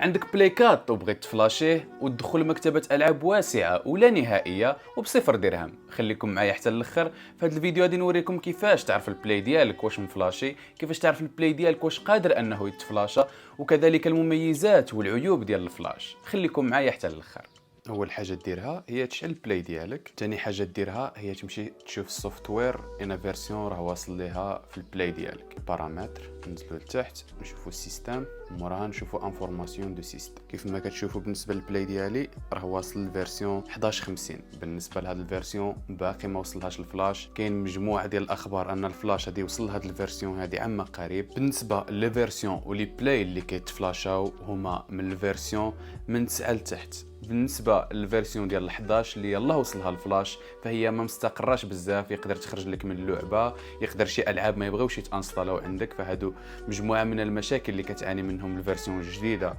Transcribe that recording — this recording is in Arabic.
عندك بلايكات وبغيت تفلاشيه وتدخل مكتبة ألعاب واسعة ولا نهائية وبصفر درهم. خليكم معايا حتى الاخر. في هذا الفيديو غادي نوريكم كيفاش تعرف البلاي ديالك واش مفلاشي، كيفاش تعرف البلاي ديالك واش قادر انه يتفلاشى، وكذلك المميزات والعيوب ديال الفلاش. خليكم معايا حتى الاخر. اول حاجه ديرها هي تشعل البلاي ديالك. ثاني حاجه ديرها هي تمشي تشوف السوفتوير ان فيرسيون راه واصل ليها في البلاي ديالك. بارامتر ننزلوا لتحت نشوفوا السيستم، موراها نشوفوا انفورماسيون دو سيستم. كيف ما كتشوفوا بالنسبه للبلاي ديالي راه واصل للفيرسيون 11.50. بالنسبه لهاد الفيرسيون باقي ما وصلهاش الفلاش. كاين مجموعه ديال الاخبار ان الفلاش غادي يوصل لهاد الفيرسيون هادي عما قريب. بالنسبه لي فيرسيون ولي بلاي اللي كيتفلاشاو هما من الفيرسيون من 9 لتحت. بالنسبه للفيرسيون ديال 11 اللي يلاه وصلها الفلاش فهي ما مستقراش بزاف، يقدر تخرج لك من اللعبه، يقدر شي العاب ما يبغيوش يتانستالو عندك. فهادو مجموعه من المشاكل اللي كتعاني منهم الفيرسيون الجديده